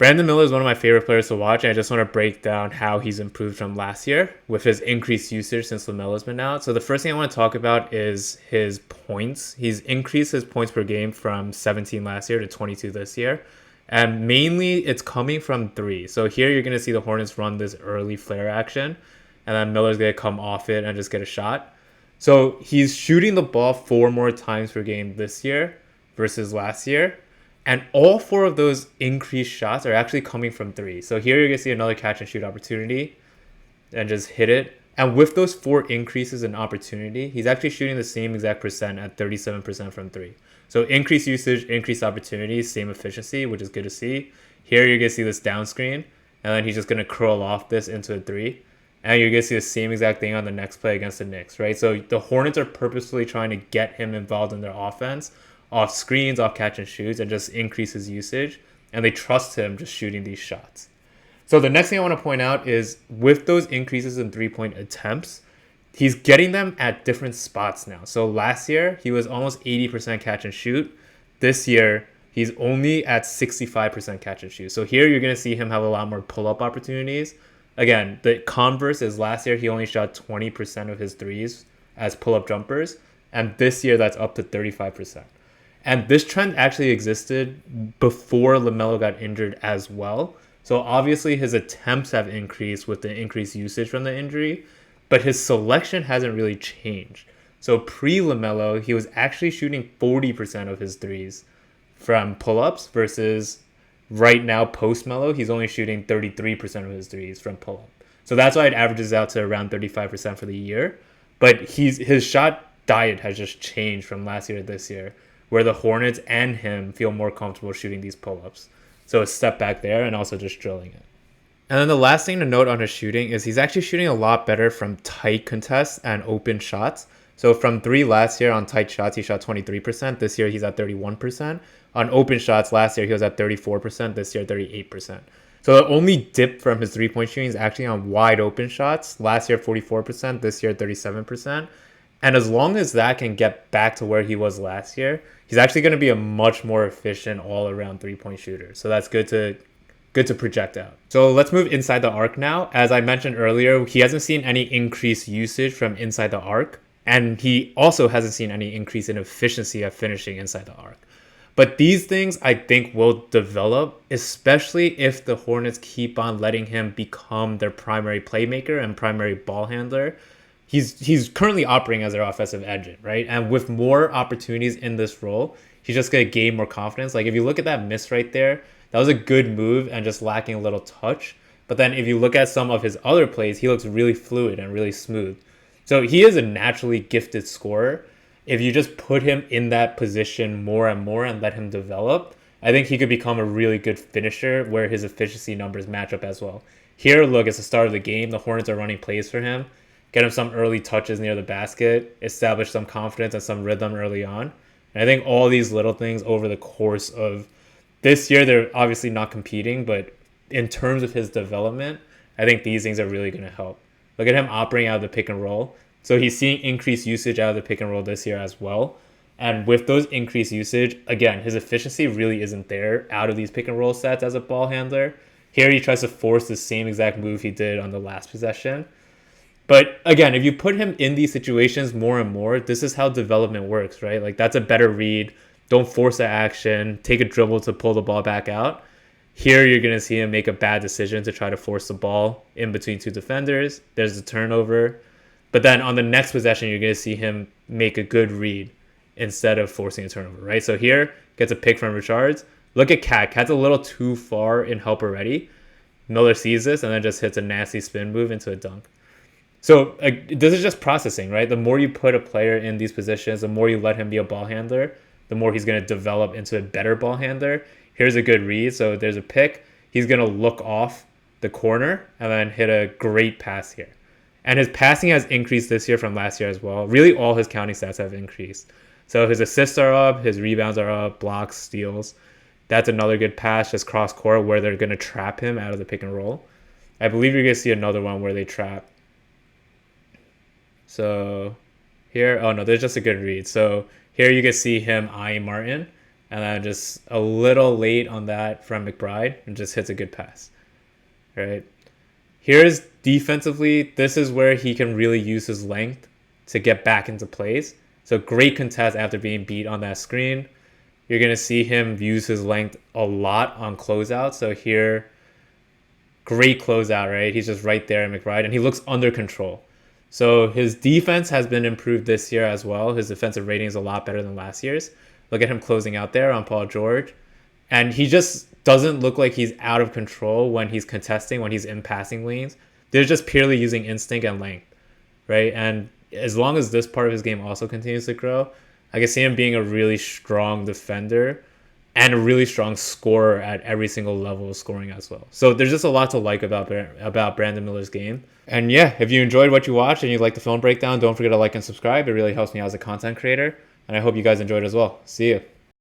Brandon Miller is one of my favorite players to watch, and I just want to break down how he's improved from last year with his increased usage since Lamelo's been out. So the first thing I want to talk about is his points. He's increased his points per game from 17 last year to 22 this year. And mainly it's coming from three. So here you're going to see the Hornets run this early flare action, and then Miller's going to come off it and just get a shot. So he's shooting the ball 4 more times per game this year versus last year. And all four of those increased shots are actually coming from three. So here you're going to see another catch and shoot opportunity and just hit it. And with those four increases in opportunity, he's actually shooting the same exact percent at 37% from three. So increased usage, increased opportunity, same efficiency, which is good to see. Here you're going to see this down screen, and then he's just going to curl off this into a three. And you're going to see the same exact thing on the next play against the Knicks, right? So the Hornets are purposefully trying to get him involved in their offense off screens, off catch and shoots, and just increase his usage. And they trust him just shooting these shots. So the next thing I want to point out is with those increases in 3-point attempts, he's getting them at different spots now. So last year, he was almost 80% catch and shoot. This year, he's only at 65% catch and shoot. So here you're going to see him have a lot more pull-up opportunities. Again, the converse is last year, he only shot 20% of his threes as pull-up jumpers. And this year, that's up to 35%. And this trend actually existed before Lamelo got injured as well. So obviously his attempts have increased with the increased usage from the injury, but his selection hasn't really changed. So pre-Lamelo, he was actually shooting 40% of his threes from pull-ups versus right now post-Melo, he's only shooting 33% of his threes from pull-up. So that's why it averages out to around 35% for the year. But his shot diet has just changed from last year to this year, where the Hornets and him feel more comfortable shooting these pull-ups. So a step back there and also just drilling it. And then the last thing to note on his shooting is he's actually shooting a lot better from tight contests and open shots. So from three last year on tight shots, he shot 23%. This year, he's at 31%. On open shots last year, he was at 34%. This year, 38%. So the only dip from his three-point shooting is actually on wide open shots. Last year, 44%. This year, 37%. And as long as that can get back to where he was last year, he's actually going to be a much more efficient all-around three-point shooter. So that's good to project out. So let's move inside the arc now. As I mentioned earlier, he hasn't seen any increased usage from inside the arc, and he also hasn't seen any increase in efficiency of finishing inside the arc. But these things I think will develop, especially if the Hornets keep on letting him become their primary playmaker and primary ball handler. He's currently operating as their offensive engine, right? And with more opportunities in this role, he's just going to gain more confidence. Like if you look at that miss right there, that was a good move and just lacking a little touch. But then if you look at some of his other plays, he looks really fluid and really smooth. So he is a naturally gifted scorer. If you just put him in that position more and more and let him develop, I think he could become a really good finisher where his efficiency numbers match up as well. Here, look, it's the start of the game. The Hornets are running plays for him. Get him some early touches near the basket, establish some confidence and some rhythm early on. And I think all these little things over the course of this year, they're obviously not competing, but in terms of his development, I think these things are really going to help. Look at him operating out of the pick and roll. So he's seeing increased usage out of the pick and roll this year as well. And with those increased usage, again, his efficiency really isn't there out of these pick and roll sets as a ball handler. Here he tries to force the same exact move he did on the last possession. But again, if you put him in these situations more and more, this is how development works, right? Like that's a better read. Don't force the action. Take a dribble to pull the ball back out. Here you're going to see him make a bad decision to try to force the ball in between two defenders. There's a turnover. But then on the next possession, you're going to see him make a good read instead of forcing a turnover, right? So here, gets a pick from Richards. Look at Cat. Cat's a little too far in help already. Miller sees this and then just hits a nasty spin move into a dunk. So this is just processing, right? The more you put a player in these positions, the more you let him be a ball handler, the more he's going to develop into a better ball handler. Here's a good read. So there's a pick. He's going to look off the corner and then hit a great pass here. And his passing has increased this year from last year as well. Really all his counting stats have increased. So his assists are up, his rebounds are up, blocks, steals. That's another good pass, just cross court where they're going to trap him out of the pick and roll. I believe you're going to see another one where they trap. So here, oh no, there's just a good read. So here you can see him eyeing Martin. and then just a little late on that from McBride and just hits a good pass, right? Here's defensively, this is where he can really use his length to get back into plays. So great contest after being beat on that screen. You're going to see him use his length a lot on closeout. So here, great closeout, right? He's just right there at McBride, and he looks under control. So his defense has been improved this year as well. His defensive rating is a lot better than last year's. Look at him closing out there on Paul George. And he just doesn't look like he's out of control when he's contesting, when he's in passing lanes. They're just purely using instinct and length, right? And as long as this part of his game also continues to grow, I can see him being a really strong defender and a really strong scorer at every single level of scoring as well. So there's just a lot to like about Brandon Miller's game. And yeah, if you enjoyed what you watched and you like the film breakdown, don't forget to like and subscribe. It really helps me out as a content creator. And I hope you guys enjoyed as well. See you.